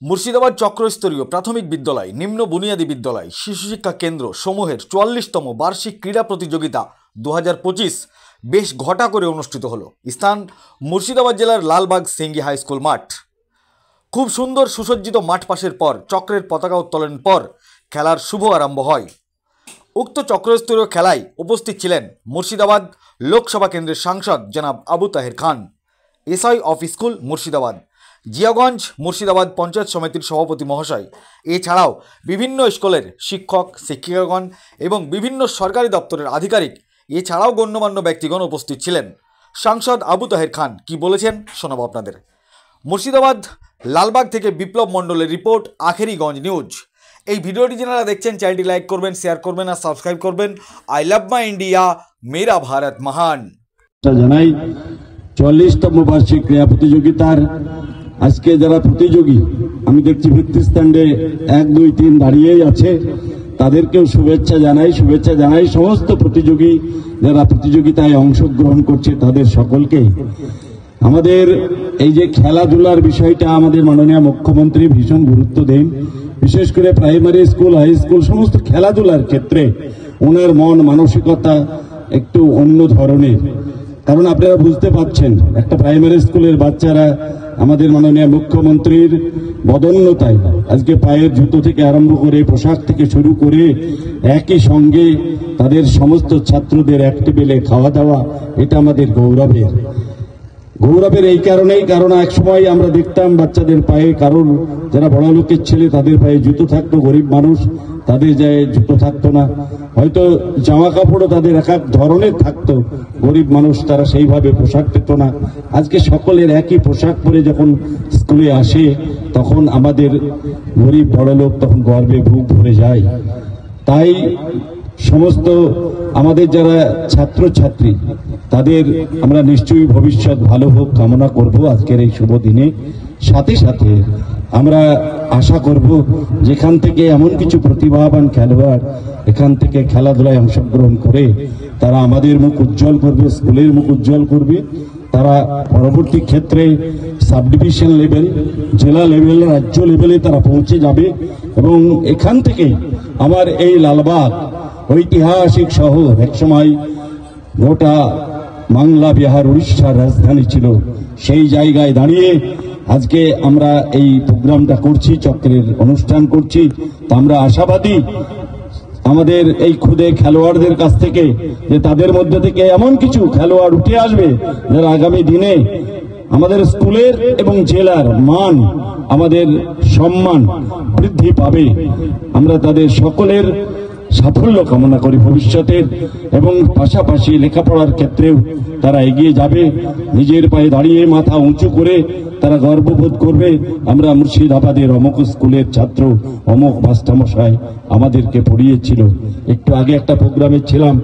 মুর্শিদাবাদ চক্রস্তরীয় প্রাথমিক বিদ্যালয়, নিম্ন বুনিয়াদী বিদ্যালয়, শিশু শিক্ষা কেন্দ্র সমূহের 44তম বার্ষিক ক্রীড়া প্রতিযোগিতা 2025 বেশ ঘটা করে অনুষ্ঠিত হলো। স্থান মুর্শিদাবাদ জেলার লালবাগ সিঙ্গি হাই স্কুল মাঠ। খুব সুন্দর সুসজ্জিত মাঠ পাশের পর চক্রের পতাকা উত্তোলনের পর খেলার শুভ আরম্ভ হয়। উক্ত চক্রস্তরীয় খেলায় উপস্থিত ছিলেন মুর্শিদাবাদ লোকসভা কেন্দ্রের সাংসদ জনাব Abu Taher Khan, SI of school Murshidabad, Jiaganj Murshidabad panchayat সমিতির সভাপতি মহাশয়, এছাড়াও বিভিন্ন স্কুলের শিক্ষক শিক্ষিকাগণ এবং বিভিন্ন সরকারি দপ্তরের আধিকারিক, এছাড়াও গণ্যমান্য ব্যক্তিগণ উপস্থিত ছিলেন। সাংসদ আবু তাহের খান কি বলেছেন শোনাবো আপনাদের। মুর্শিদাবাদ লালবাগ থেকে বিপ্লব মণ্ডলের রিপোর্ট, আখেরিগঞ্জ নিউজ। এই ভিডিওটি যারা দেখছেন চ্যানেলটি লাইক করবেন, শেয়ার করবেন আর সাবস্ক্রাইব করবেন। আই লাভ মাই ইন্ডিয়া, মেরা ভারত মহান। জানাই 44তম বার্ষিক ক্রীড়া প্রতিযোগিতার আজকে যারা প্রতিযোগী আমি দেখছি ভিত্তি স্ট্যান্ডে 1, 2, 3 দাঁড়িয়েই আছে, তাদেরকেও শুভেচ্ছা জানাই সমস্ত প্রতিযোগী যারা প্রতিযোগিতায় অংশগ্রহণ করছে তাদের সকলকেই। আমাদের এই যে খেলাধুলার বিষয়টা আমাদের মাননীয় মুখ্যমন্ত্রী ভীষণ গুরুত্ব দেন, বিশেষ করে প্রাইমারি স্কুল, হাই স্কুল সমস্ত খেলাধুলার ক্ষেত্রে ওনার মন মানসিকতা একটু অন্য ধরনের। কারণ আপনারা বুঝতে পারছেন একটা প্রাইমারি স্কুলের বাচ্চারা আমাদের মাননীয় মুখ্যমন্ত্রীর বদন্যতায় আজকে পায়ের জুতো থেকে আরম্ভ করে পোশাক থেকে শুরু করে একই সঙ্গে তাদের সমস্ত ছাত্রদের এক টেবিলে খাওয়া দাওয়া, এটা আমাদের গৌরবের। এই কারণেই, কারণ এক সময় আমরা দেখতাম বাচ্চাদের পায়ে, কারণ যারা বড় লোকের ছেলে তাদের পায়ে জুতো থাকতো, গরিব মানুষ তাদের গায়ে জুতো থাকতো না, হয়তো জামা কাপড়ও তাদের এক এক ধরনের থাকতো, গরিব মানুষ তারা সেইভাবে পোশাক পেত না। আজকে সকলের একই পোশাক পরে যখন স্কুলে আসে তখন আমাদের গরিব বড় লোক তখন গর্বে বুক ভরে যায়। তাই সমস্ত আমাদের যারা ছাত্রছাত্রী তাদের আমরা নিশ্চয়ই ভবিষ্যৎ ভালো হোক কামনা করব আজকের এই শুভ দিনে। সাথে সাথে আমরা আশা করব যেখান থেকে এমন কিছু প্রতিভাবান খেলোয়াড় এখান থেকে খেলাধুলায় অংশগ্রহণ করে তারা আমাদের মুখ উজ্জ্বল করবে, স্কুলের মুখ উজ্জ্বল করবে। তারা পরবর্তী ক্ষেত্রে সাব ডিভিশন লেভেল, জেলা লেভেল, রাজ্য লেভেলে তারা পৌঁছে যাবে এবং এখান থেকে আমার এই লালবাগ ঐতিহাসিক শহর, একসময় গোটা বাংলা বিহার উড়িষ্যার রাজধানী ছিল, সেই জায়গায় দাঁড়িয়ে আজকে আমরা এই প্রোগ্রামটা করছি, চক্রের অনুষ্ঠান করছি। তা আমরা আশাবাদী আমাদের এই খুদে খেলোয়াড়দের কাছ থেকে যে তাদের মধ্যে থেকে এমন কিছু খেলোয়াড় উঠে আসবে যারা আগামী দিনে আমাদের স্কুলের এবং জেলার মান, আমাদের সম্মান বৃদ্ধি পাবে। আমরা তাদের সকলের সাফল্য কামনা করি ভবিষ্যতের, এবং পাশাপাশি লেখাপড়ার ক্ষেত্রেও তারা এগিয়ে যাবে, নিজের পায়ে দাঁড়িয়ে মাথা উঁচু করে তারা গর্ববোধ করবে আমরা মুর্শিদাবাদের অমুক স্কুলের ছাত্র, অমুক মাস্টারমশাই আমাদেরকে পড়িয়েছিল। একটু আগে একটা প্রোগ্রামে ছিলাম,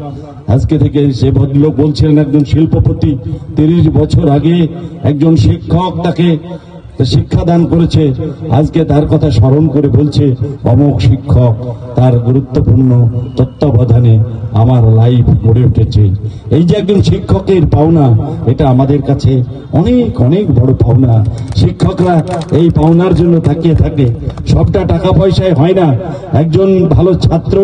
আজকে থেকে সে ভদ্রলোক বলছিলেন একজন শিল্পপতি 30 বছর আগে একজন শিক্ষক তাকে শিক্ষাদান করেছে, আজকে তার কথা স্মরণ করে বলছে অমুক শিক্ষক, তার গুরুত্বপূর্ণ তত্ত্বাবধানে আমার লাইফ গড়ে উঠেছে। এই যে একজন শিক্ষকের পাওনা, এটা আমাদের কাছে অনেক অনেক বড় পাওনা। শিক্ষকরা এই পাওনার জন্য তাকিয়ে থাকে, সবটা টাকা পয়সায় হয় না। একজন ভালো ছাত্র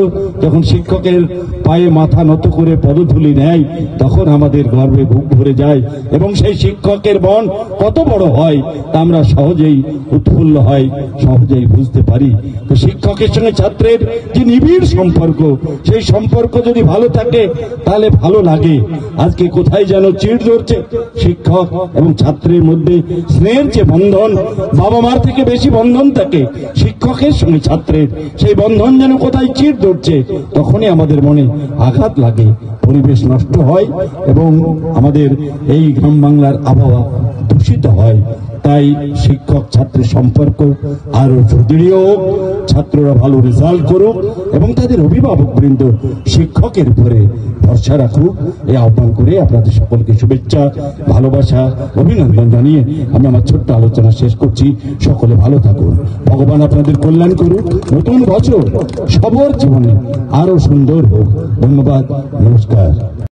যখন শিক্ষকের পায়ে মাথা নত করে পদধূলি নেয় তখন আমাদের গর্বে বুক ভরে যায়, এবং সেই শিক্ষকের মন কত বড় হয় তা আমরা সহজেই উৎফুল্ল হয়, সহজেই বুঝতে পারি। তো শিক্ষকের সঙ্গে ছাত্রের যে নিবিড় সম্পর্ক, সেই সম্পর্ক যদি ভালো থাকে তাহলে ভালো লাগে। আজকে কোথায় যেন চিড় ধরছে, শিক্ষক এবং ছাত্রের মধ্যে স্নেহের যে বন্ধন, বাবা মার থেকে বেশি বন্ধন থাকে শিক্ষকের সঙ্গে ছাত্রের, সেই বন্ধন যেন কোথায় চিড় ধরছে, তখনই আমাদের মনে আঘাত লাগে, পরিবেশ নষ্ট হয় এবং আমাদের এই গ্রাম বাংলার আবহাওয়া দূষিত হয়। তাই শিক্ষক ছাত্র সম্পর্ক আরো সুদৃঢ় হোক, ছাত্ররা ভালো রেজাল্ট করুক এবং তাদের অভিভাবক বৃন্দ শিক্ষকের উপরে ভরসা রাখুক, এই আহ্বান করে আপনাদের সকলকে শুভেচ্ছা, ভালোবাসা, অভিনন্দন জানিয়ে আমি আমার ছোট্ট আলোচনা শেষ করছি। সকলে ভালো থাকুন, ভগবান আপনাদের কল্যাণ করুক, নতুন বছর সবার জীবনে আরো সুন্দর হোক। ধন্যবাদ, নমস্কার।